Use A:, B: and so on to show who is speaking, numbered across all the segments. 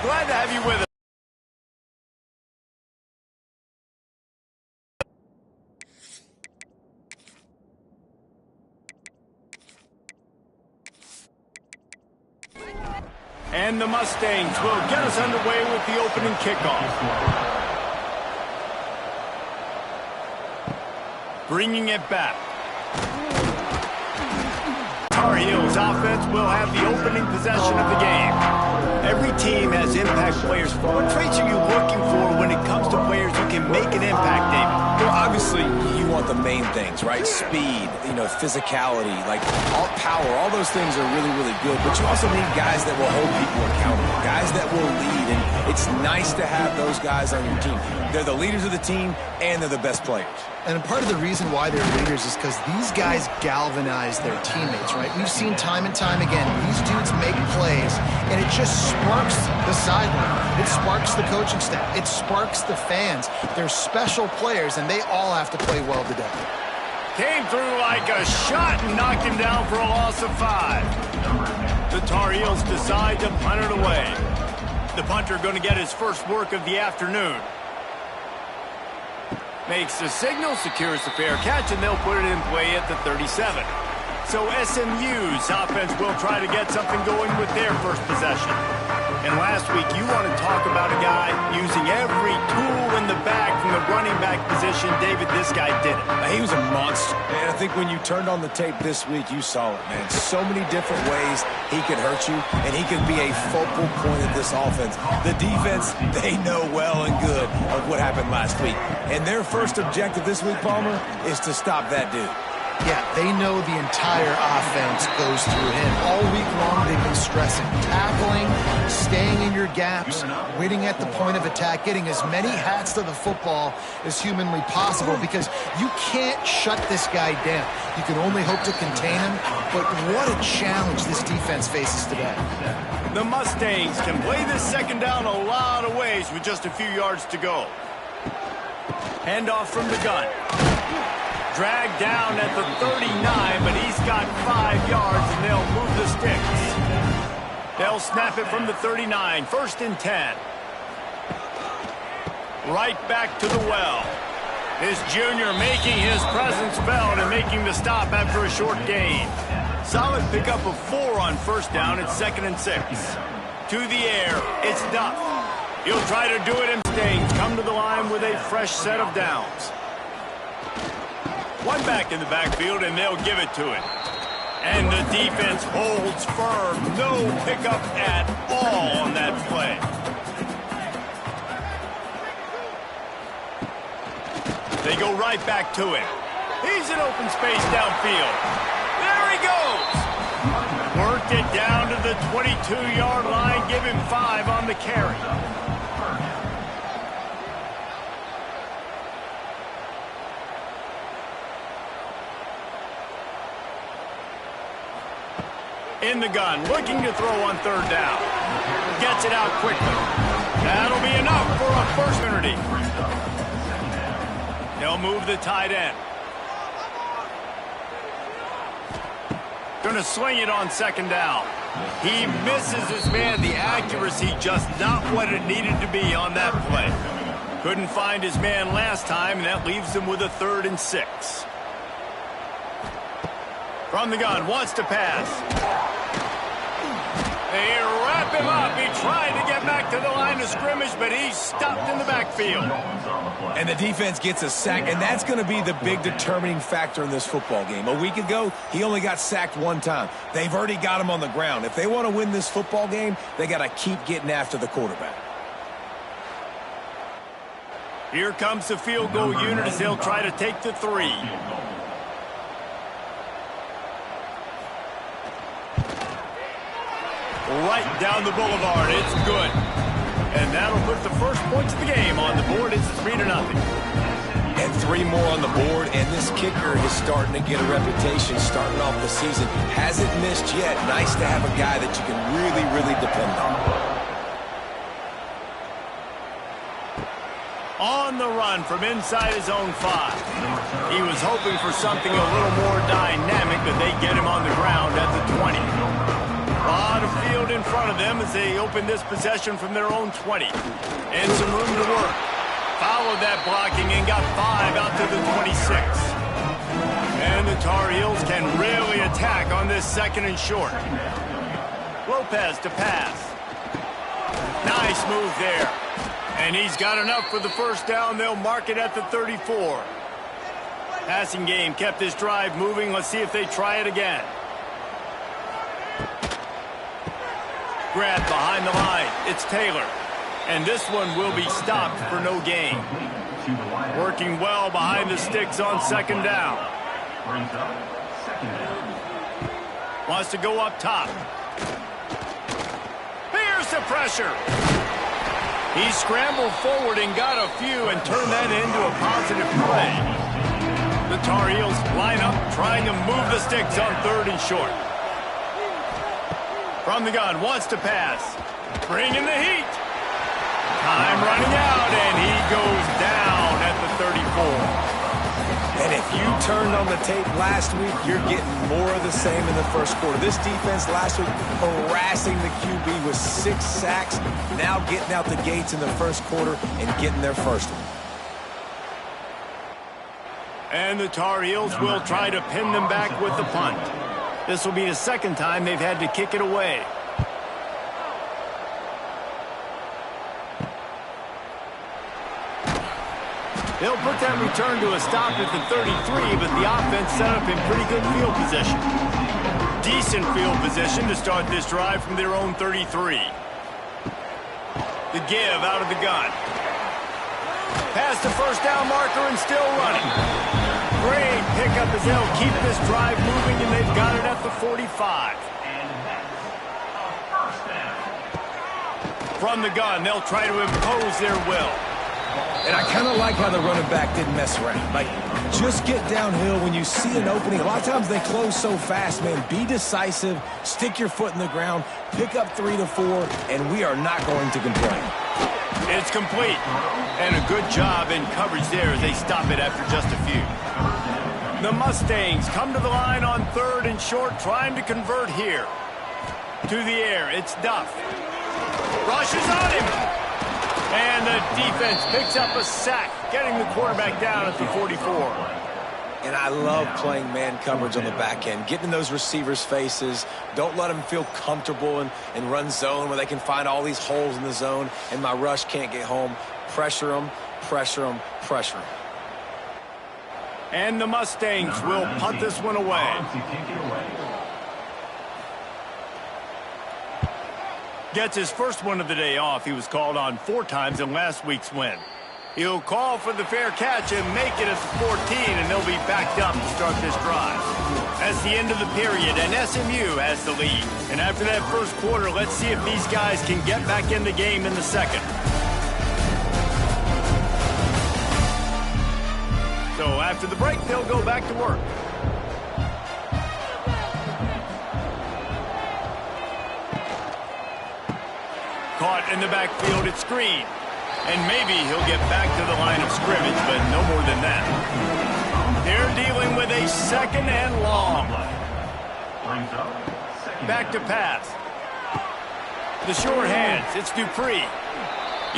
A: Glad to have you with us. And the Mustangs will get us underway with the opening kickoff. Bringing it back. Tar Heels offense will have the opening possession of the game. Every team has impact players. What traits are you looking for when it comes to players who can make an impact, David?
B: Well, obviously, you want the main things, right? Speed, physicality, like all power, all those things are really, really good. But you also need guys that will hold people accountable, guys that will lead. And it's nice to have those guys on your team. They're the leaders of the team, and they're the best players.
C: And part of the reason why they're leaders is because these guys galvanize their teammates, right? We've seen time and time again, these dudes make plays, and it just sparks the sideline. It sparks the coaching staff. It sparks the fans. They're special players, and they all have to play well today.
A: Came through like a shot and knocked him down for a loss of 5. The Tar Heels decide to punt it away. The punter going to get his first work of the afternoon. Makes the signal, secures the fair catch, and they'll put it in play at the 37. So SMU's offense will try to get something going with their first possession. And last week, you want to talk about a guy using every tool in the bag from the running back position. David, this guy did it.
B: He was a monster. And I think when you turned on the tape this week, you saw it, man. So many different ways he could hurt you, and he could be a focal point of this offense. The defense, they know well and good of what happened last week. And their first objective this week, Palmer, is to stop that dude.
C: Yeah, they know the entire offense goes through him. All week long, they've been stressing tackling, staying in your gaps, winning at the point of attack, getting as many hats to the football as humanly possible, because you can't shut this guy down. You can only hope to contain him, but what a challenge this defense faces today.
A: The Mustangs can play this second down a lot of ways with just a few yards to go. Handoff from the gun. Dragged down at the 39, but he's got 5 yards, and they'll move the sticks. They'll snap it from the 39, 1st and 10. Right back to the well. This junior making his presence felt and making the stop after a short gain. Solid pickup of 4 on 1st down. It's 2nd and 6. To the air, it's Duff. He'll try to do it in Staines. Come to the line with a fresh set of downs. One back in the backfield, and they'll give it to him. And the defense holds firm. No pickup at all on that play. They go right back to him. He's in open space downfield. There he goes. Worked it down to the 22-yard line. Give him 5 on the carry. In the gun, looking to throw on 3rd down. Gets it out quickly. That'll be enough for a first opportunity. They'll move the tight end. Going to sling it on 2nd down. He misses his man. The accuracy just not what it needed to be on that play. Couldn't find his man last time, and that leaves him with a 3rd and 6. From the gun, wants to pass. They wrap him up. He tried to get back to the line of scrimmage, but he's stopped in the backfield.
B: And the defense gets a sack, and that's going to be the big determining factor in this football game. A week ago, he only got sacked 1 time. They've already got him on the ground. If they want to win this football game, they got to keep getting after the quarterback.
A: Here comes the field goal unit as they'll try to take the 3. Right down the boulevard. It's good. And that'll put the first points of the game on the board. It's 3-0.
B: And 3 more on the board, and this kicker is starting to get a reputation starting off the season. Hasn't missed yet. Nice to have a guy that you can really, really depend on.
A: On the run from inside his own 5. He was hoping for something a little more dynamic, but they get him on the ground at the 20. A lot of field in front of them as they open this possession from their own 20. And some room to work. Followed that blocking and got 5 out to the 26. And the Tar Heels can really attack on this second and short. Lopez to pass. Nice move there. And he's got enough for the first down. They'll mark it at the 34. Passing game kept this drive moving. Let's see if they try it again. Grab behind the line. It's Taylor. And this one will be stopped for no gain. Working well behind the sticks on second down. Wants to go up top. Here's the pressure. He scrambled forward and got a few and turned that into a positive play. The Tar Heels line up, trying to move the sticks on third and short. From the gun, wants to pass. Bringing the heat. Time running out, and he goes down at the 34.
B: And if you turned on the tape last week, you're getting more of the same in the first quarter. This defense last week harassing the QB with 6 sacks, now getting out the gates in the first quarter and getting their first one.
A: And the Tar Heels will try to pin them back with the punt. This will be the second time they've had to kick it away. They'll put that return to a stop at the 33, but the offense set up in pretty good field position. Decent field position to start this drive from their own 33. The give out of the gun. Past the first down marker and still running. Great pickup as they'll keep this drive moving, and they've got it at the 45. From the gun, they'll try to impose their will.
B: And I kind of like how the running back didn't mess around. Like, just get downhill when you see an opening. A lot of times they close so fast, man. Be decisive, stick your foot in the ground, pick up 3 to 4, and we are not going to complain.
A: It's complete. And a good job in coverage there as they stop it after just a few. The Mustangs come to the line on third and short, trying to convert here. To the air, it's Duff. Rushes on him. And the defense picks up a sack, getting the quarterback down at the 44.
B: And I love playing man coverage on the back end, getting in those receivers' faces. Don't let them feel comfortable and run zone where they can find all these holes in the zone and my rush can't get home. Pressure them, pressure them, pressure them.
A: And the Mustangs will punt this one away. Gets his first one of the day off. He was called on 4 times in last week's win. He'll call for the fair catch and make it at the 14, and they'll be backed up to start this drive. That's the end of the period, and SMU has the lead. And after that first quarter, let's see if these guys can get back in the game in the second. So after the break, they'll go back to work. Caught in the backfield at screen. And maybe he'll get back to the line of scrimmage, but no more than that. They're dealing with a second and long. Back to pass. The short hands. It's Dupree.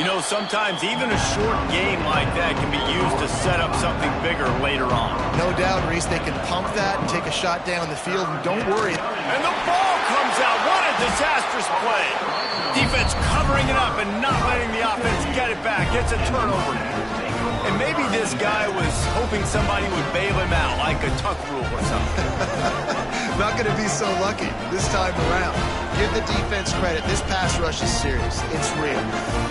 A: You know, sometimes even a short game like that can be used to set up something bigger later on.
C: No doubt, Reese, they can pump that and take a shot down the field, and don't worry.
A: And the ball comes out. What a disastrous play. Defense covering it up and not letting the offense get it back. It's a turnover. And maybe this guy was hoping somebody would bail him out, like a tuck rule or something.
C: Not going to be so lucky this time around. Give the defense credit. This pass rush is serious. It's real.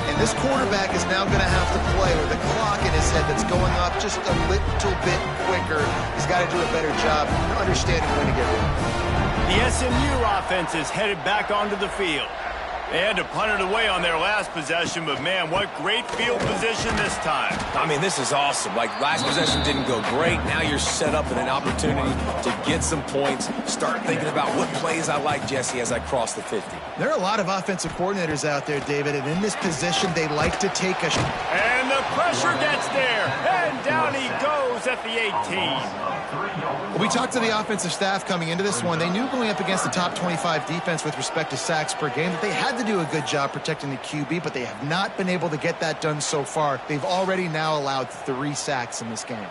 C: And this quarterback is now going to have to play with a clock in his head that's going up just a little bit quicker. He's got to do a better job understanding when to get rid of it.
A: The SMU offense is headed back onto the field. They had to punt it away on their last possession, but man, what great field position this time.
B: I mean, this is awesome. Like, last possession didn't go great. Now you're set up in an opportunity to get some points. Start thinking about what plays I like, Jesse, as I cross the 50.
C: There are a lot of offensive coordinators out there, David, and in this position, they like to take a...
A: And the pressure gets there, and down he goes at the 18.
C: We talked to the offensive staff coming into this one. They knew going up against the top 25 defense with respect to sacks per game that they had to do a good job protecting the QB, but they have not been able to get that done so far. They've already now allowed 3 sacks in this game.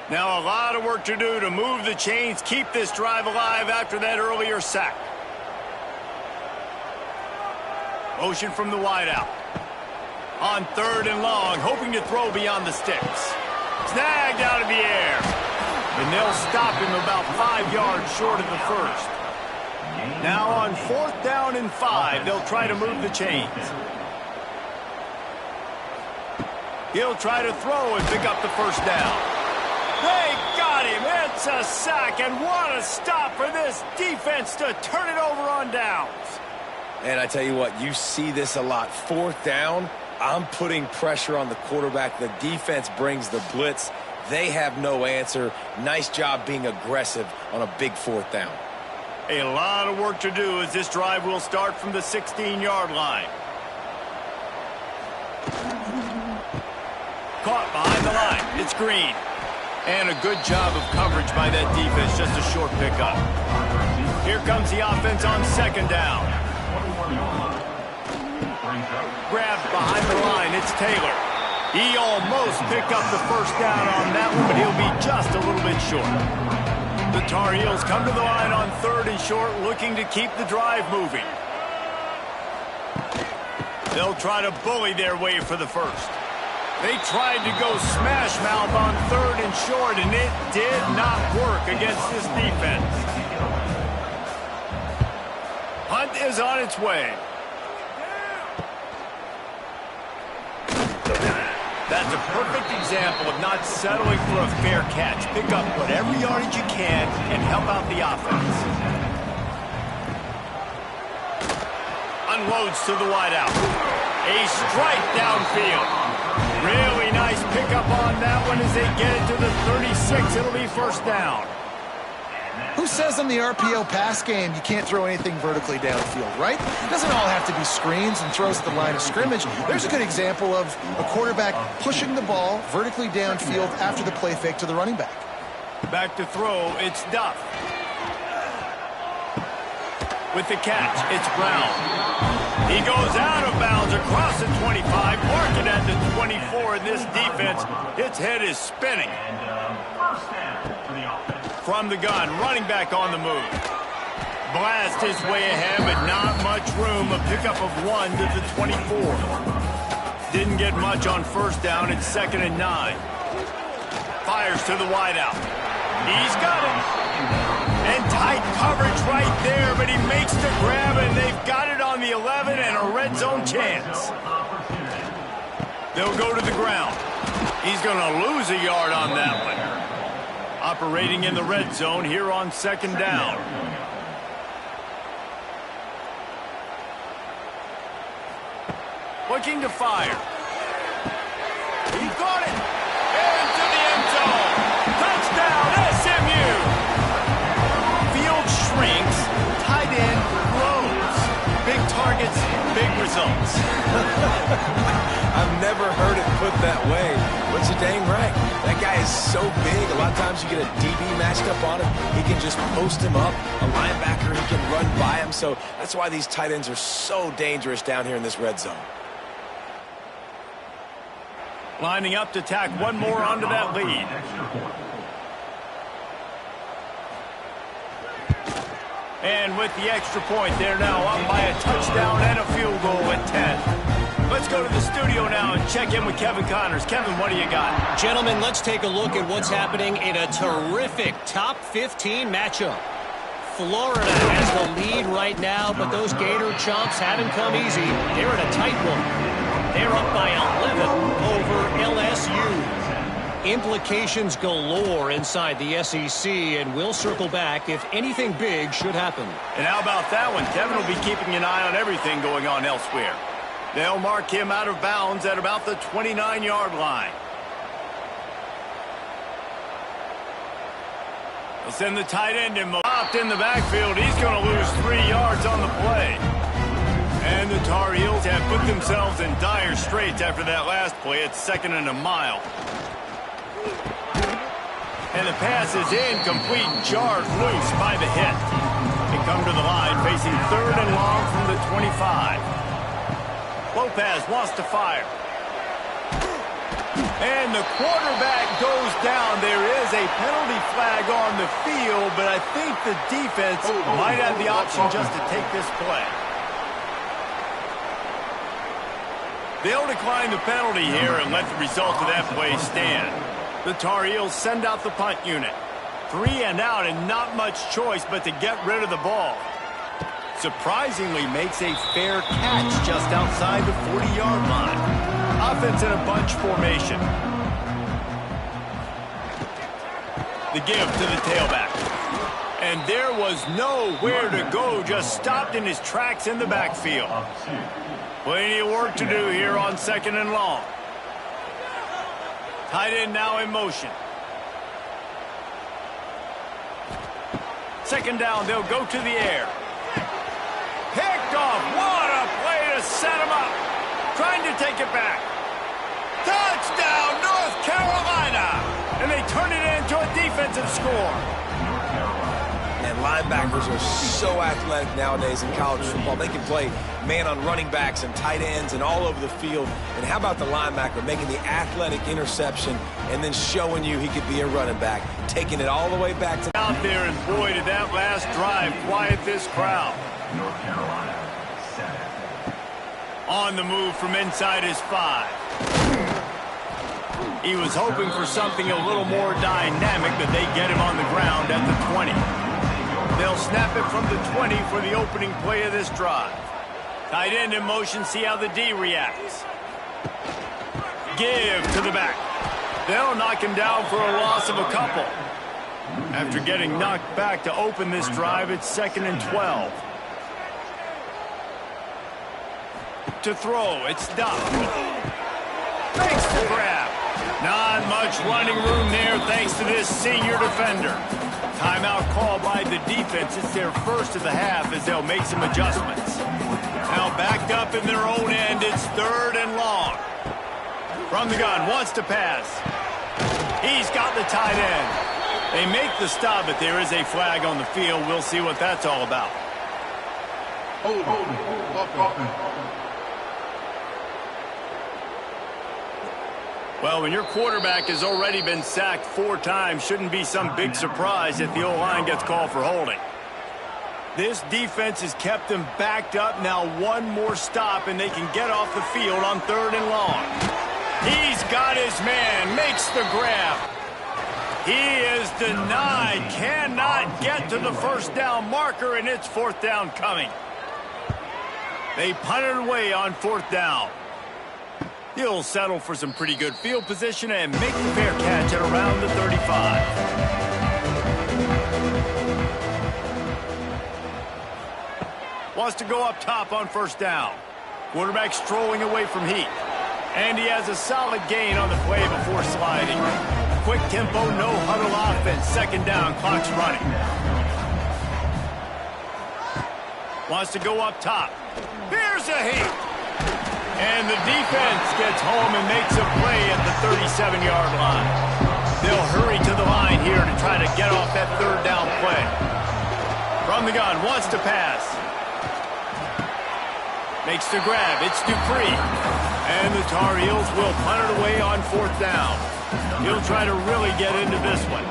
A: Now a lot of work to do to move the chains, keep this drive alive after that earlier sack. Motion from the wideout. On 3rd and long, hoping to throw beyond the sticks. Snagged out of the air. And they'll stop him about 5 yards short of the first. Now on 4th down and 5, they'll try to move the chains. He'll try to throw and pick up the first down. They got him. It's a sack, and what a stop for this defense to turn it over on downs.
B: And I tell you what, you see this a lot. 4th down, I'm putting pressure on the quarterback. The defense brings the blitz. They have no answer. Nice job being aggressive on a big 4th down.
A: A lot of work to do as this drive will start from the 16-yard line. Caught behind the line. It's Green. And a good job of coverage by that defense. Just a short pickup. Here comes the offense on 2nd down. Grabbed behind the line. It's Taylor. He almost picked up the first down on that one, but he'll be just a little bit short. The Tar Heels come to the line on 3rd and short, looking to keep the drive moving. They'll try to bully their way for the first. They tried to go smash mouth on 3rd and short, and it did not work against this defense. Hunt is on its way. That's a perfect example of not settling for a fair catch. Pick up whatever yardage you can and help out the offense. Unloads to the wideout. A strike downfield. Really nice pickup on that one as they get it to the 36. It'll be first down.
C: Who says in the RPO pass game you can't throw anything vertically downfield, right? It doesn't all have to be screens and throws at the line of scrimmage. There's a good example of a quarterback pushing the ball vertically downfield after the play fake to the running back.
A: Back to throw, it's Duff. With the catch, it's Brown. He goes out of bounds across the 25, marking at the 24, and this defense, its head is spinning. From the gun, running back on the move. Blast his way ahead, but not much room. A pickup of 1 to the 24. Didn't get much on 1st down. It's 2nd and 9. Fires to the wideout. He's got it. And tight coverage right there, but he makes the grab, and they've got it on the 11 and a red zone chance. They'll go to the ground. He's going to lose a yard on that one. Operating in the red zone here on 2nd down. Looking to fire. He got it. Into the end zone. Touchdown, SMU. Field shrinks. Tight end grows. Big targets, big results.
B: I've never heard it put that way, but you're dang right. That guy is so big. A lot of times you get a DB matched up on him. He can just post him up. A linebacker, he can run by him. So that's why these tight ends are so dangerous down here in this red zone.
A: Lining up to tack one more onto that lead. And with the extra point, they're now up by a touchdown and a field goal at 10. Let's go to the studio now and check in with Kevin Connors. Kevin, what do you got?
D: Gentlemen, let's take a look at what's happening in a terrific top 15 matchup. Florida has the lead right now, but those Gator chumps haven't come easy. They're in a tight one. They're up by 11 over LSU. Implications galore inside the SEC, and we'll circle back if anything big should happen.
A: And how about that one? Kevin will be keeping an eye on everything going on elsewhere. They'll mark him out of bounds at about the 29-yard line. They'll send the tight end in the backfield. He's going to lose 3 yards on the play. And the Tar Heels have put themselves in dire straits after that last play. It's 2nd and a mile. And the pass is incomplete, jarred loose by the hit. They come to the line facing 3rd and long from the 25. Lopez wants to fire. And the quarterback goes down. There is a penalty flag on the field, but I think the defense might have the option just to take this play. They'll decline the penalty here and let the result of that play stand. The Tar Heels send out the punt unit. 3 and out and not much choice but to get rid of the ball. Surprisingly makes a fair catch just outside the 40-yard line. Offense in a bunch formation. The give to the tailback. And there was nowhere to go, just stopped in his tracks in the backfield. Plenty of work to do here on 2nd and long. Tight end now in motion. 2nd down, they'll go to the air. Picked off. What a play to set him up. Trying to take it back. Touchdown, North Carolina. And they turn it into a defensive score.
B: And linebackers are so athletic nowadays in college football. They can play man on running backs and tight ends and all over the field. And how about the linebacker making the athletic interception and then showing you he could be a running back, taking it all the way back to
A: out there, and boy, did that last drive quiet this crowd.
E: North Carolina, 7.
A: On the move from inside his 5. He was hoping for something a little more dynamic, but they get him on the ground at the 20. They'll snap it from the 20 for the opening play of this drive. Tight end in motion, see how the D reacts. Give to the back. They'll knock him down for a loss of a couple. After getting knocked back to open this drive, it's 2nd and 12. To throw, it's Duck. Makes the grab. Not much running room there thanks to this senior defender. Timeout call by the defense. It's their first of the half as they'll make some adjustments. Now backed up in their own end, it's 3rd and long. From the gun, wants to pass. He's got the tight end. They make the stop, but there is a flag on the field. We'll see what that's all about. Well, when your quarterback has already been sacked 4 times, shouldn't be some big surprise if the O-line gets called for holding. This defense has kept them backed up. Now one more stop, and they can get off the field on 3rd and long. He's got his man, makes the grab. He is denied, cannot get to the 1st down marker, and it's 4th down coming. They punt it away on 4th down. He'll settle for some pretty good field position and make the fair catch at around the 35. Wants to go up top on 1st down. Quarterback strolling away from heat. And he has a solid gain on the play before sliding. Quick tempo, no huddle offense. 2nd down, clock's running. Wants to go up top. Here's a heat. And the defense gets home and makes a play at the 37-yard line. They'll hurry to the line here to try to get off that 3rd down play. From the gun, wants to pass. Makes the grab. It's Dupree. And the Tar Heels will punt it away on 4th down. He'll try to really get into this one.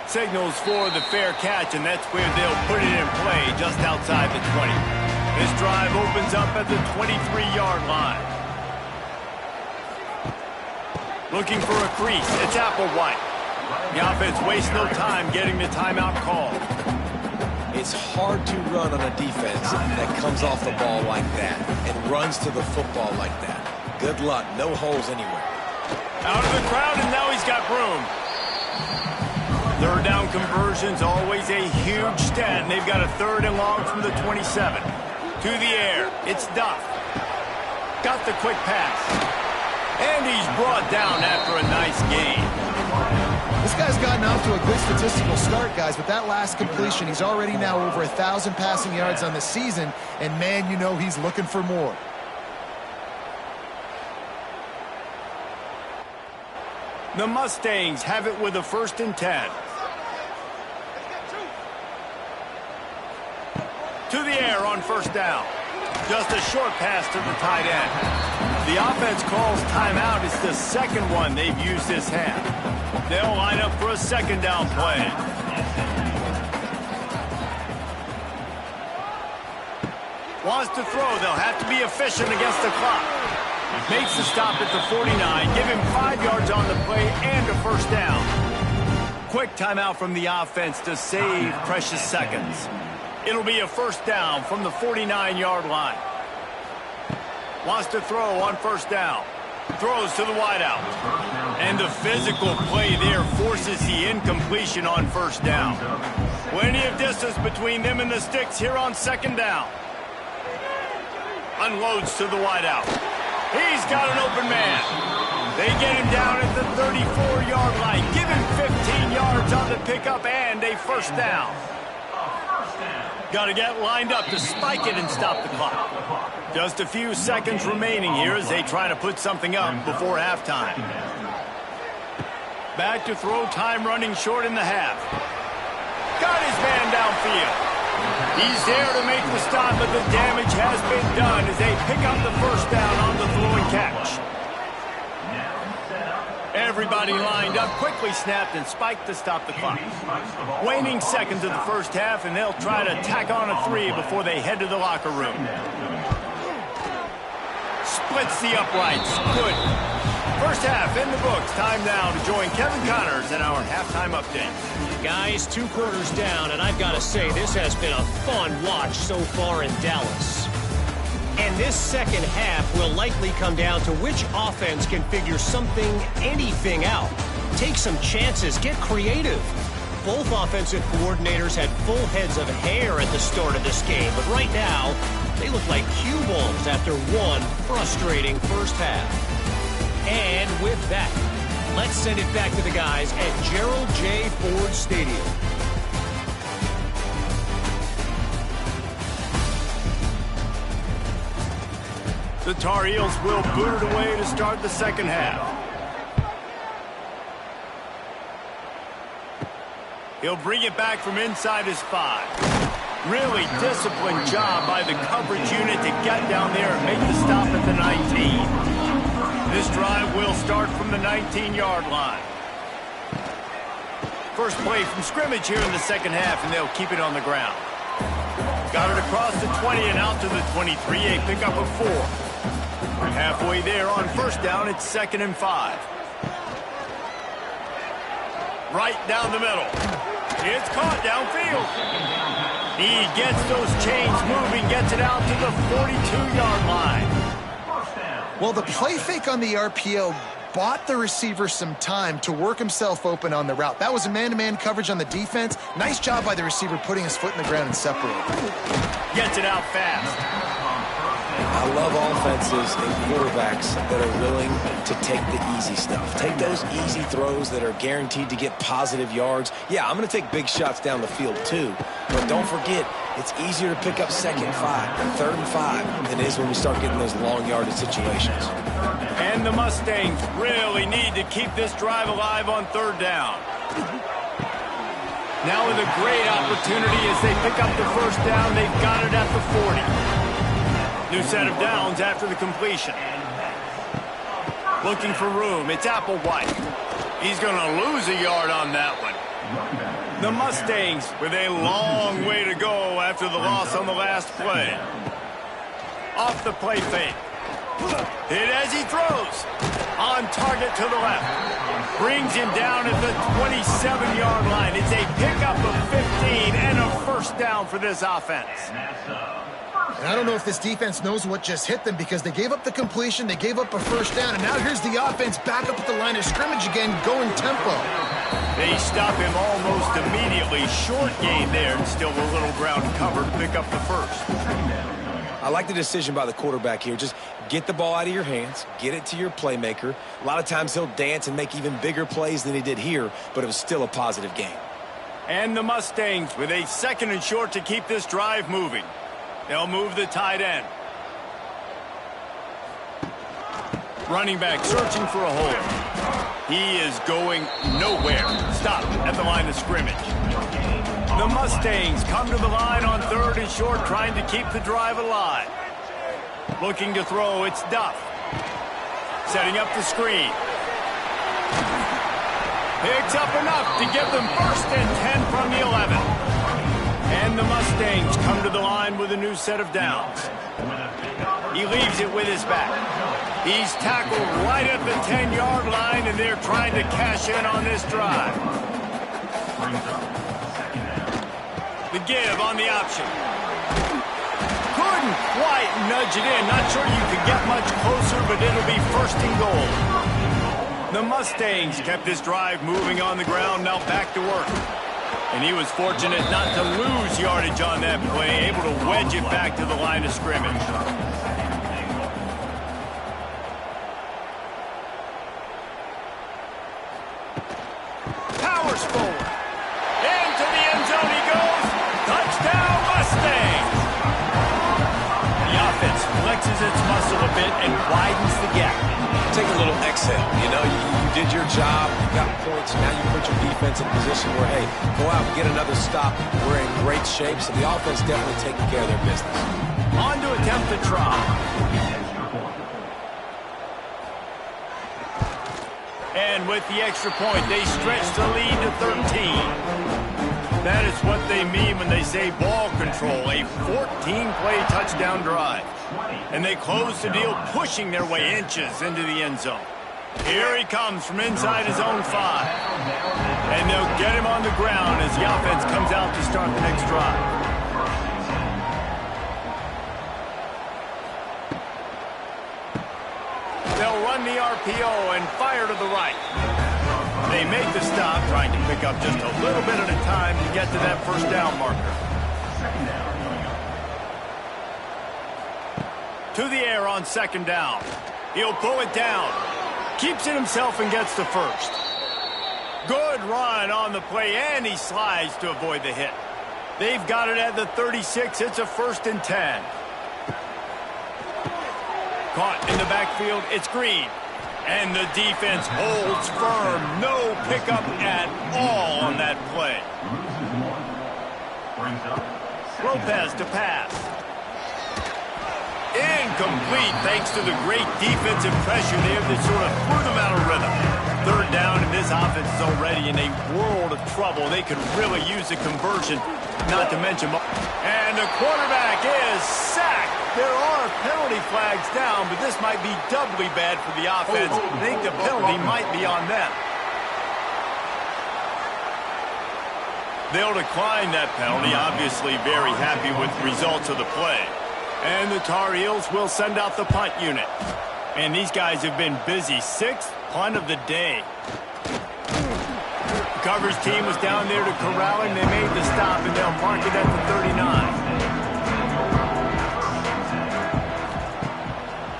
A: Signals for the fair catch, and that's where they'll put it in play just outside the 20. This drive opens up at the 23-yard line. Looking for a crease. It's Applewhite. The offense wastes no time getting the timeout call.
B: It's hard to run on a defense that comes off the ball like that and runs to the football like that. Good luck. No holes anywhere.
A: Out of the crowd, and now he's got room. Third down conversion's always a huge stat, and they've got a 3rd and long from the 27. To the air. It's Duff. Got the quick pass. And he's brought down after a nice gain.
C: This guy's gotten off to a good statistical start, guys, but that last completion, he's already now over 1,000 passing yards on the season, and man, you know he's looking for more.
A: The Mustangs have it with a 1st and 10. To the air on 1st down. Just a short pass to the tight end. The offense calls timeout. It's the 2nd one they've used this half. They'll line up for a 2nd down play. Wants to throw. They'll have to be efficient against the clock. Makes the stop at the 49. Give him 5 yards on the play and a 1st down. Quick timeout from the offense to save precious seconds. It'll be a 1st down from the 49-yard line. Wants to throw on 1st down. Throws to the wideout. And the physical play there forces the incompletion on 1st down. Plenty of distance between them and the sticks here on 2nd down. Unloads to the wideout. He's got an open man. They get him down at the 34-yard line. Give him 15 yards on the pickup and a 1st down. Got to get lined up to spike it and stop the clock. Just a few seconds remaining here as they try to put something up before halftime. Back to throw, time running short in the half. Got his man downfield. He's there to make the stop, but the damage has been done as they pick up the 1st down on the throwing catch. Everybody lined up, quickly snapped and spiked to stop the clock. Waning seconds of the 1st half, and they'll try to tack on a 3 before they head to the locker room. Splits the uprights. Good. 1st half in the books. Time now to join Kevin Connors in our halftime update.
D: Guys, 2 quarters down, and I've got to say, this has been a fun watch so far in Dallas. And this 2nd half will likely come down to which offense can figure something, anything out. Take some chances, get creative. Both offensive coordinators had full heads of hair at the start of this game, but right now, they look like cue balls after one frustrating 1st half. And with that, let's send it back to the guys at Gerald J. Ford Stadium.
A: The Tar Heels will boot it away to start the 2nd half. He'll bring it back from inside his 5. Really disciplined job by the coverage unit to get down there and make the stop at the 19. This drive will start from the 19-yard line. First play from scrimmage here in the 2nd half, and they'll keep it on the ground. Got it across the 20 and out to the 23, a pickup of 4. Halfway there on 1st down, it's 2nd and 5. Right down the middle. It's caught downfield. He gets those chains moving, gets it out to the 42-yard line.
C: Well, the play fake on the RPO bought the receiver some time to work himself open on the route. That was a man-to-man coverage on the defense. Nice job by the receiver putting his foot in the ground and separating.
A: Gets it out fast.
B: I love offenses and quarterbacks that are willing to take the easy stuff. Take those easy throws that are guaranteed to get positive yards. Yeah, I'm going to take big shots down the field too. But don't forget, it's easier to pick up 2nd and 5, 3rd and 5 than it is when we start getting those long yardage situations.
A: And the Mustangs really need to keep this drive alive on 3rd down. Now with a great opportunity as they pick up the 1st down, they've got it at the 40. New set of downs after the completion. Looking for room. It's Applewhite. He's going to lose a yard on that one. The Mustangs with a long way to go after the loss on the last play. Off the play fake. Hit as he throws. On target to the left. Brings him down at the 27-yard line. It's a pickup of 15 and a 1st down for this offense.
C: And I don't know if this defense knows what just hit them because they gave up the completion, they gave up a first down, and now here's the offense back up at the line of scrimmage again, going tempo.
A: They stop him almost immediately. Short gain there, and still a little ground cover to pick up the first.
B: I like the decision by the quarterback here. Just get the ball out of your hands, get it to your playmaker. A lot of times he'll dance and make even bigger plays than he did here, but it was still a positive game.
A: And the Mustangs with a 2nd and short to keep this drive moving. They'll move the tight end. Running back searching for a hole. He is going nowhere. Stop at the line of scrimmage. The Mustangs come to the line on 3rd and short, trying to keep the drive alive. Looking to throw, it's Duff. Setting up the screen. Picks up enough to give them 1st and 10 from the 11. And the Mustangs come to the line with a new set of downs. He leaves it with his back. He's tackled right at the 10-yard line, and they're trying to cash in on this drive. The give on the option. Couldn't quite nudge it in. Not sure you could get much closer, but it'll be 1st and goal. The Mustangs kept this drive moving on the ground, now back to work. And he was fortunate not to lose yardage on that play, able to wedge it back to the line of scrimmage. Powers forward. Into the end zone he goes. Touchdown, Mustangs! The offense flexes its muscle a bit and widens the gap.
B: Take a little exhale. You know, you did your job, you got points, now you put your defense in a position where, hey, go out and get another stop. We're in great shape, so the offense definitely taking care of their business.
A: On to attempt the try. And with the extra point, they stretch the lead to 13. That is what they mean when they say ball control, a 14-play touchdown drive. And they close the deal, pushing their way inches into the end zone. Here he comes from inside his own 5. And they'll get him on the ground as the offense comes out to start the next drive. They'll run the RPO and fire to the right. They make the stop, trying to pick up just a little bit at a time to get to that 1st down marker. To the air on 2nd down. He'll pull it down. Keeps it himself and gets the 1st. Good run on the play, and he slides to avoid the hit. They've got it at the 36. It's a 1st and 10. Caught in the backfield. It's Green. And the defense holds firm. No pickup at all on that play. Lopez to pass. Incomplete thanks to the great defensive pressure there that sort of threw them out of rhythm. 3rd down, and this offense is already in a world of trouble. They could really use a conversion, not to mention. And the quarterback is sacked. There are penalty flags down, but this might be doubly bad for the offense. I think the penalty might be on them. They'll decline that penalty, obviously very happy with the results of the play. And the Tar Heels will send out the punt unit. And these guys have been busy. 6th punt of the day. The coverage team was down there to corral him. They made the stop, and they'll mark it at the 39.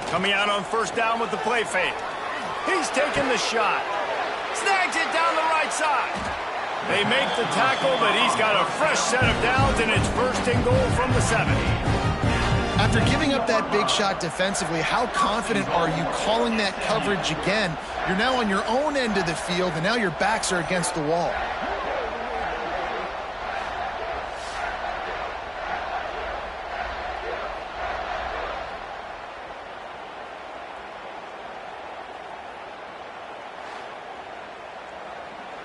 A: Coming out on 1st down with the play fake. He's taking the shot. Snags it down the right side. They make the tackle, but he's got a fresh set of downs, and it's 1st and goal from the 7.
C: After giving up that big shot defensively, how confident are you calling that coverage again? You're now on your own end of the field, and now your backs are against the wall.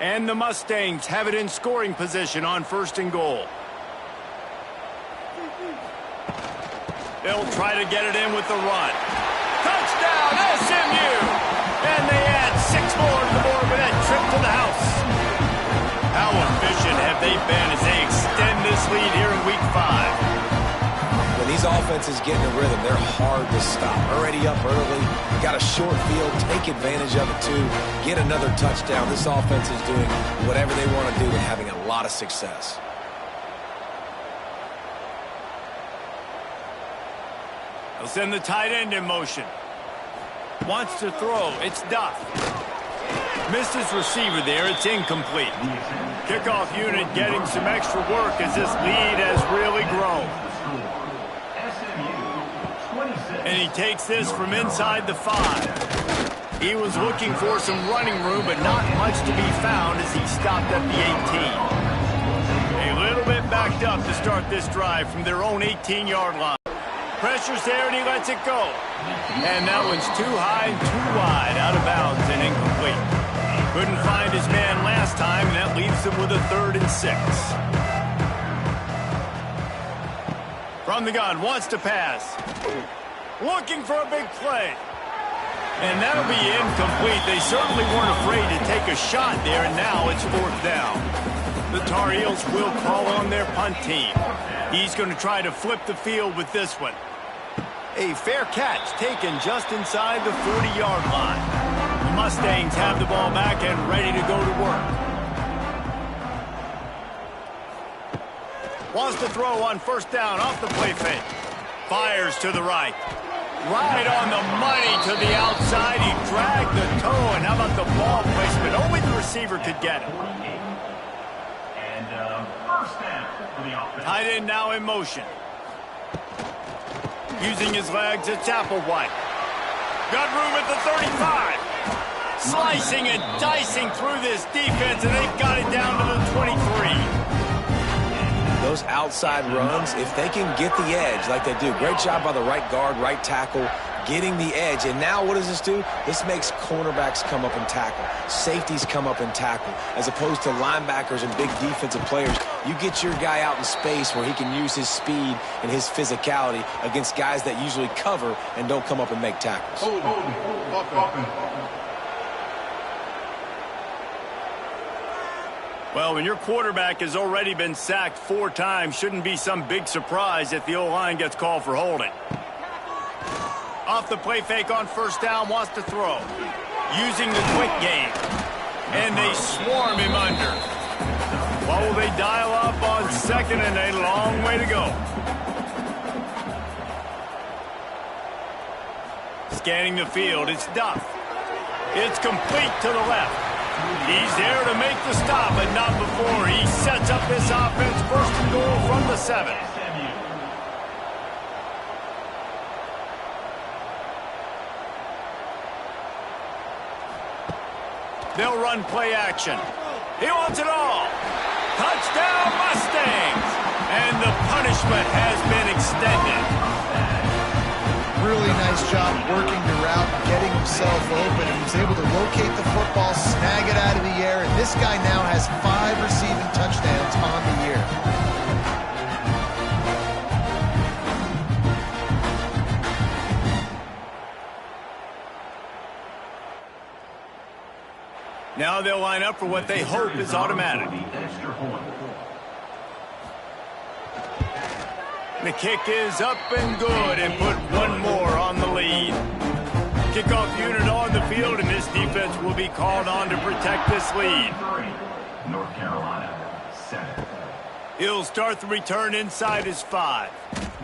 A: And the Mustangs have it in scoring position on 1st and goal. They'll try to get it in with the run. Touchdown, SMU! And they add 6 more to the board with that trip to the house. How efficient have they been as they extend this lead here in Week 5?
B: When these offense is getting a rhythm. They're hard to stop. Already up early, got a short field, take advantage of it too, get another touchdown. This offense is doing whatever they want to do and having a lot of success.
A: They'll send the tight end in motion. Wants to throw. It's Duff. Missed his receiver there. It's incomplete. Kickoff unit getting some extra work as this lead has really grown. And he takes this from inside the 5. He was looking for some running room, but not much to be found as he stopped at the 18. A little bit backed up to start this drive from their own 18-yard line. Pressure's there, and he lets it go. And that one's too high and too wide, out of bounds and incomplete. Couldn't find his man last time, and that leaves him with a 3rd and 6. From the gun, wants to pass. Looking for a big play. And that'll be incomplete. They certainly weren't afraid to take a shot there, and now it's 4th down. The Tar Heels will call on their punt team. He's going to try to flip the field with this one. A fair catch taken just inside the 40-yard line. The Mustangs have the ball back and ready to go to work. Wants to throw on 1st down off the play fake. Fires to the right. Right on the money to the outside. He dragged the toe, and how about the ball placement? Only the receiver could get it.
E: And 1st down for the offense.
A: Tight end now in motion. Using his legs, it's Applewhite. Got room at the 35. Slicing and dicing through this defense, and they've got it down to the 23.
B: Those outside runs, if they can get the edge like they do, great job by the right guard, right tackle, getting the edge. And now what does this do? This makes cornerbacks come up and tackle. Safeties come up and tackle. As opposed to linebackers and big defensive players, you get your guy out in space where he can use his speed and his physicality against guys that usually cover and don't come up and make tackles.
A: Well, when your quarterback has already been sacked 4 times, shouldn't be some big surprise if the O-line gets called for holding. Off the play fake on 1st down, wants to throw. Using the quick game. And they swarm him under. What will they dial up on 2nd and a long way to go? Scanning the field, it's Duff. It's complete to the left. He's there to make the stop, but not before. He sets up this offense 1st and goal from the 7. They'll run play action. He wants it all. Touchdown Mustangs! And the punishment has been extended.
C: Really nice job working the route, getting himself open, and he's able to locate the football, snag it out of the air, and this guy now has 5 receiving touchdowns on the year.
A: Now they'll line up for what they hope is automatic. The kick is up and good and put one more on the lead. Kickoff unit on the field, and this defense will be called on to protect this lead.
E: North Carolina, 7.
A: He'll start the return inside his 5.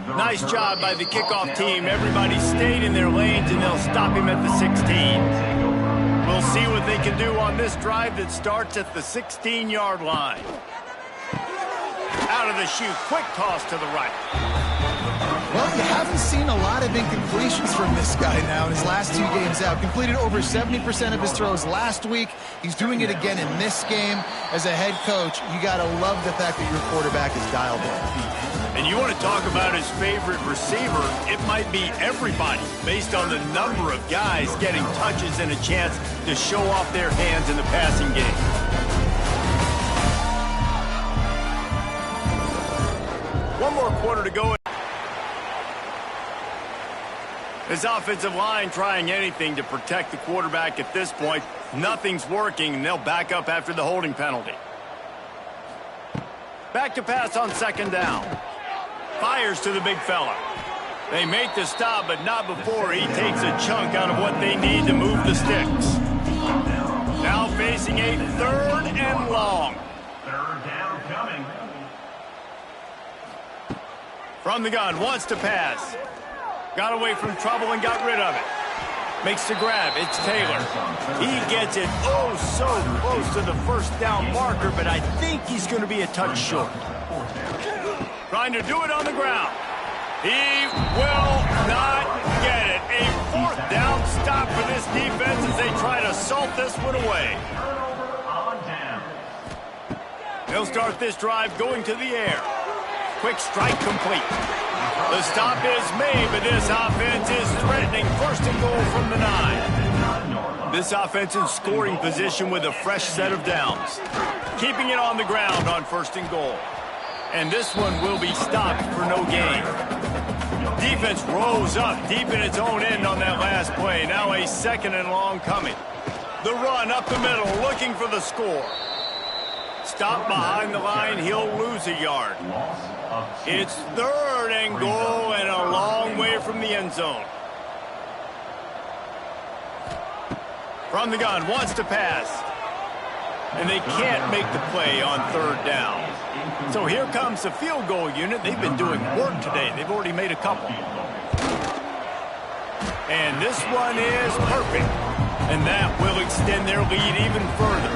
A: Nice job by the kickoff team. Everybody stayed in their lanes, and they'll stop him at the 16. We'll see what they can do on this drive that starts at the 16-yard line. Out of the chute, quick toss to the right.
C: Well, you haven't seen a lot of incompletions from this guy now in his last 2 games out. Completed over 70% of his throws last week. He's doing it again in this game. As a head coach, you got to love the fact that your quarterback is dialed in.
A: And you want to talk about his favorite receiver, it might be everybody based on the number of guys getting touches and a chance to show off their hands in the passing game. One more quarter to go. This offensive line trying anything to protect the quarterback at this point. Nothing's working, and they'll back up after the holding penalty. Back to pass on 2nd down. Fires to the big fella. They make the stop, but not before he takes a chunk out of what they need to move the sticks. Now facing a 3rd and long.
E: 3rd down coming.
A: From the gun, wants to pass. Got away from trouble and got rid of it. Makes the grab. It's Taylor. He gets it oh so close to the 1st down marker, but I think he's going to be a touch short. Trying to do it on the ground. He will not get it. A 4th down stop for this defense as they try to salt this one away. They'll start this drive going to the air. Quick strike complete. The stop is made, but this offense is threatening 1st and goal from the 9. This offense in scoring position with a fresh set of downs. Keeping it on the ground on 1st and goal. And this one will be stopped for no gain. Defense rose up deep in its own end on that last play. Now a 2nd and long coming. The run up the middle, looking for the score. Stop behind the line, he'll lose a yard. It's 3rd and goal and a long way from the end zone. From the gun, wants to pass. And they can't make the play on 3rd down. So here comes the field goal unit. They've been doing work today. They've already made a couple. And this one is perfect. And that will extend their lead even further.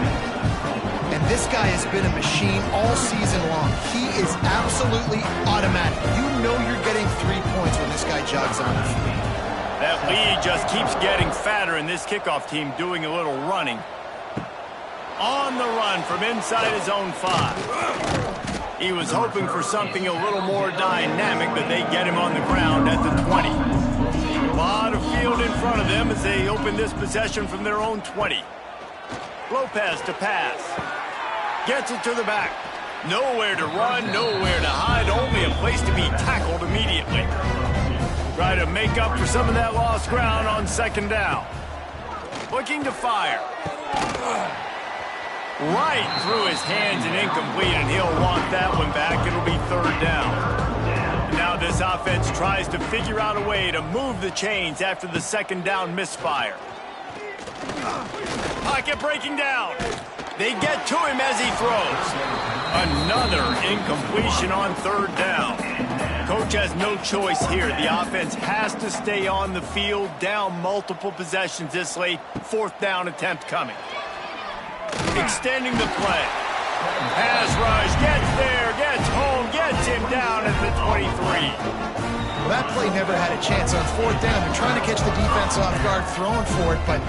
C: And this guy has been a machine all season long. He is absolutely automatic. You know you're getting 3 points when this guy jogs on the field.
A: That lead just keeps getting fatter, and this kickoff team doing a little running. On the run from inside his own 5. He was hoping for something a little more dynamic, but they get him on the ground at the 20. A lot of field in front of them as they open this possession from their own 20. Lopez to pass. Gets it to the back. Nowhere to run, nowhere to hide, only a place to be tackled immediately. Try to make up for some of that lost ground on 2nd down. Looking to fire. Right through his hands and incomplete, and he'll want that one back. It'll be 3rd down. Now this offense tries to figure out a way to move the chains after the 2nd down misfire. Pocket breaking down. They get to him as he throws. Another incompletion on 3rd down. Coach has no choice here. The offense has to stay on the field, down multiple possessions this late. 4th down attempt coming. Extending the play. Pass rush, gets there, gets home, gets him down at the 23.
C: Well, that play never had a chance on 4th down. They're trying to catch the defense off guard, throwing for it, but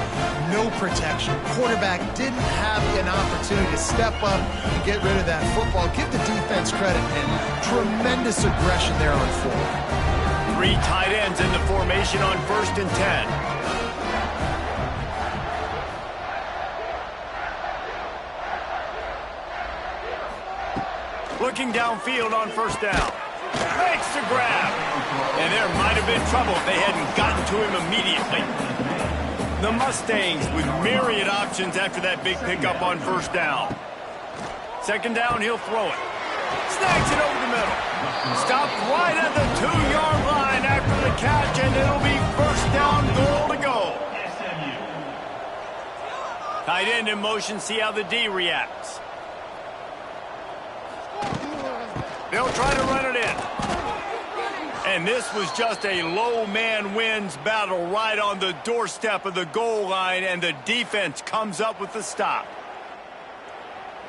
C: no protection. Quarterback didn't have an opportunity to step up and get rid of that football. Give the defense credit, and tremendous aggression there on 4th.
A: 3 tight ends in the formation on 1st and 10. Looking downfield on 1st down. Makes the grab. And there might have been trouble if they hadn't gotten to him immediately. The Mustangs with myriad options after that big pickup on 1st down. 2nd down, he'll throw it. Snags it over the middle. Stopped right at the 2-yard line after the catch, and it'll be 1st down, goal to go.
E: SMU.
A: Tight end in motion, see how the D reacts. They'll try to run it in. And this was just a low man wins battle right on the doorstep of the goal line, and the defense comes up with the stop.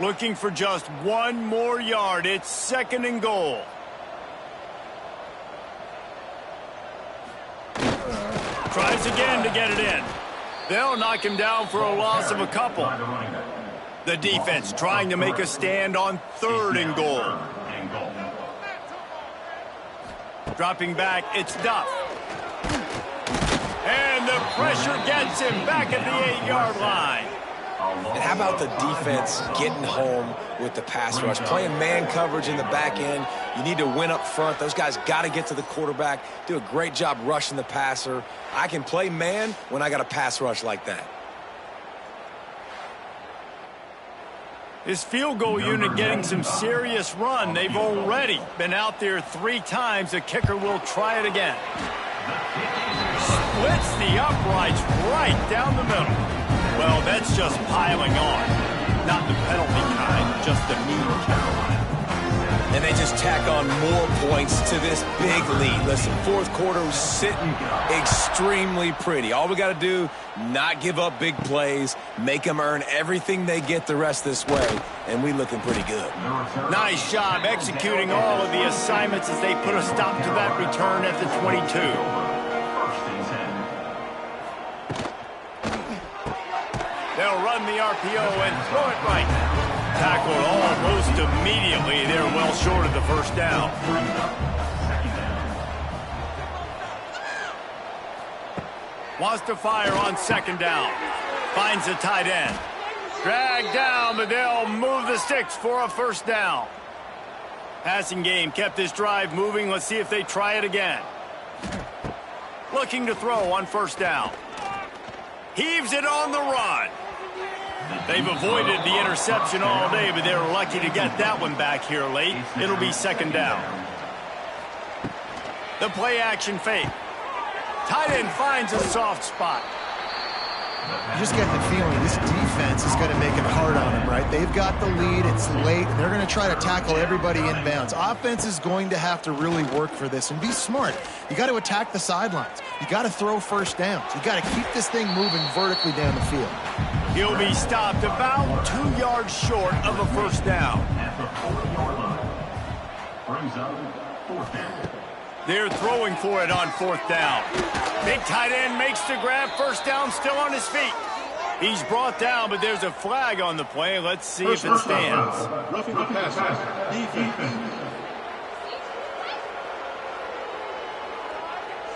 A: Looking for just 1 more yard. It's 2nd and goal. Tries again to get it in. They'll knock him down for a loss of a couple. The defense trying to make a stand on 3rd and goal. Dropping back, it's Duff. And the pressure gets him back at the 8-yard line.
B: And how about the defense getting home with the pass rush? Playing man coverage in the back end. You need to win up front. Those guys got to get to the quarterback. Do a great job rushing the passer. I can play man when I got a pass rush like that.
A: This field goal unit getting some serious run. They've already been out there 3 times. The kicker will try it again. Splits the uprights right down the middle. Well, that's just piling on. Not the penalty kind, just the mean kind.
B: And they just tack on more points to this big lead. Listen, fourth quarter was sitting extremely pretty. All we got to do, not give up big plays, make them earn everything they get the rest this way, and we looking pretty good.
A: Nice job executing all of the assignments as they put a stop to that return at the 22. They'll run the RPO and throw it right. Tackled almost immediately. They're well short of the first down. Wants to fire on second down. Finds the tight end. Dragged down, but they'll move the sticks for a first down. Passing game kept this drive moving. Let's see if they try it again. Looking to throw on first down. Heaves it on the run. They've avoided the interception all day, but they're lucky to get that one back here late. It'll be second down. The play action fake. Tight end finds a soft spot.
C: You just get the feeling this defense is going to make it hard on them, right? They've got the lead, it's late, and they're going to try to tackle everybody inbounds. Offense is going to have to really work for this and be smart. You got to attack the sidelines. You got to throw first downs. You got to keep this thing moving vertically down the field.
A: He'll be stopped about 2 yards short of a first down. They're throwing for it on fourth down. Big tight end makes the grab. First down, still on his feet. He's brought down, but there's a flag on the play. Let's see if it stands.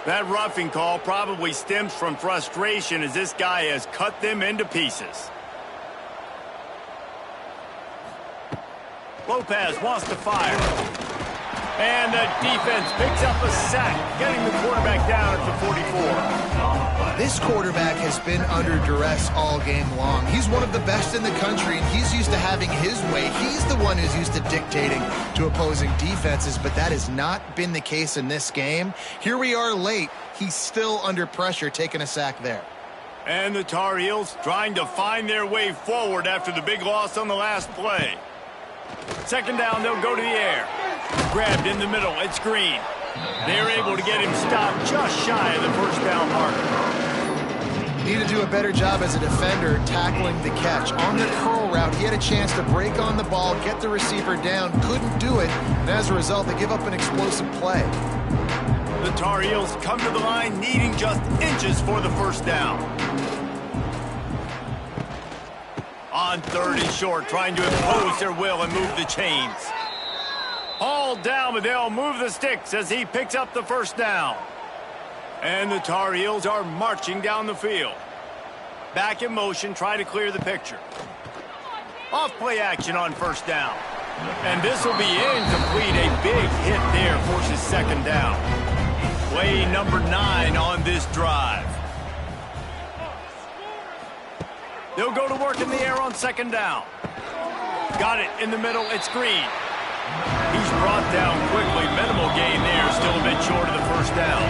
A: That roughing call probably stems from frustration as this guy has cut them into pieces. Lopez wants to fire. And the defense picks up a sack, getting the quarterback down at the 44.
C: This quarterback has been under duress all game long. He's one of the best in the country, and he's used to having his way. He's the one who's used to dictating to opposing defenses, but that has not been the case in this game. Here we are late. He's still under pressure, taking a sack there.
A: And the Tar Heels trying to find their way forward after the big loss on the last play. Second down, they'll go to the air. Grabbed in the middle, it's Green. They're able to get him stopped just shy of the first down marker.
C: Need to do a better job as a defender tackling the catch. On the curl route, he had a chance to break on the ball, get the receiver down, couldn't do it, and as a result, they give up an explosive play.
A: The Tar Heels come to the line needing just inches for the first down. On third and short, trying to impose their will and move the chains. Hauled down, but they'll move the sticks as he picks up the first down. And the Tar Heels are marching down the field. Back in motion, try to clear the picture. Off play action on first down. And this will be incomplete. A big hit there forces second down. Play number 9 on this drive. They'll go to work in the air on second down. Got it in the middle. It's Green. He's brought down quickly. Minimal gain there. Still a bit short of the first down.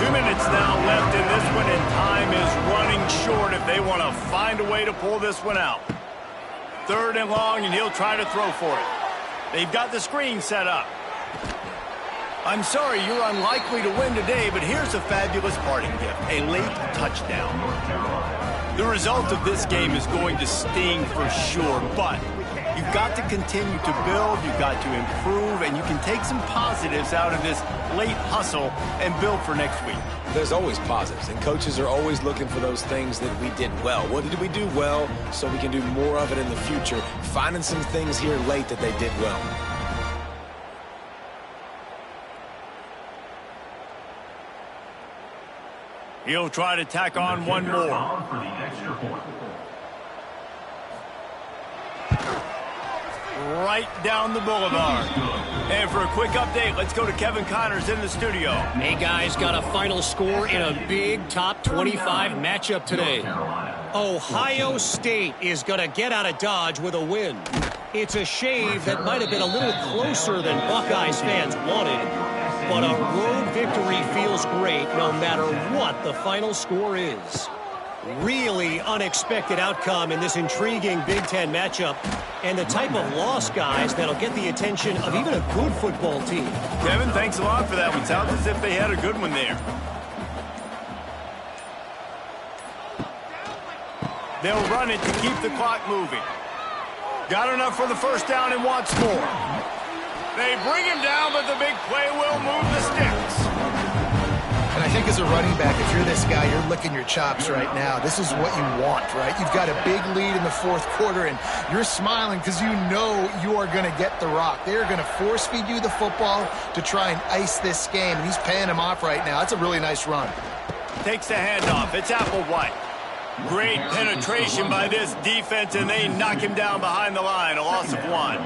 A: 2 minutes now left in this one, and time is running short if they want to find a way to pull this one out. Third and long, and he'll try to throw for it. They've got the screen set up. I'm sorry, you're unlikely to win today, but here's a fabulous parting gift. A late touchdown. The result of this game is going to sting for sure, but you've got to continue to build, you've got to improve, and you can take some positives out of this late hustle and build for next week.
B: There's always positives, and coaches are always looking for those things that we did well. What did we do well so we can do more of it in the future? Finding some things here late that they did well.
A: He'll try to tack on one more. Right down the boulevard. And for a quick update, let's go to Kevin Connors in the studio.
D: Hey, guys, got a final score in a big top 25 matchup today. Ohio State is going to get out of Dodge with a win. It's a shave that might have been a little closer than Buckeyes fans wanted, but a road victory feels great no matter what the final score is. Really unexpected outcome in this intriguing Big Ten matchup, and the type of loss, guys, that'll get the attention of even a good football team.
A: Kevin, thanks a lot for that one. Sounds as if they had a good one there. They'll run it to keep the clock moving. Got enough for the first down and wants more. They bring him down, but the big play will move the sticks.
C: And I think as a running back, if you're this guy, you're licking your chops right now. This is what you want, right? You've got a big lead in the fourth quarter, and you're smiling because you know you are going to get the rock. They're going to force feed you the football to try and ice this game, and he's paying him off right now. That's a really nice run.
A: Takes the handoff. It's Applewhite. Great penetration by this defense, and they knock him down behind the line. A loss of 1.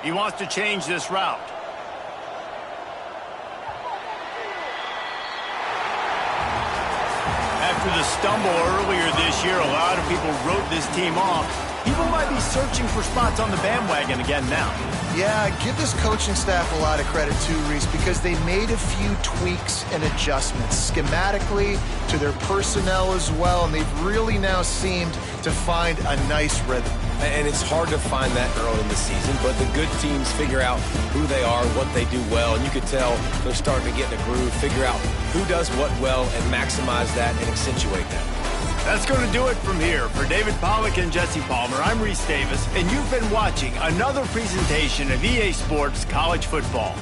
A: He wants to change this route. After the stumble earlier this year, a lot of people wrote this team off. People might be searching for spots on the bandwagon again now.
C: Yeah, give this coaching staff a lot of credit too, Reese, because they made a few tweaks and adjustments schematically to their personnel as well, and they've really now seemed to find a nice rhythm.
B: And it's hard to find that early in the season, but the good teams figure out who they are, what they do well, and you can tell they're starting to get in a groove, figure out who does what well, and maximize that and accentuate that.
A: That's going to do it from here. For David Pollack and Jesse Palmer, I'm Reese Davis, and you've been watching another presentation of EA Sports College Football.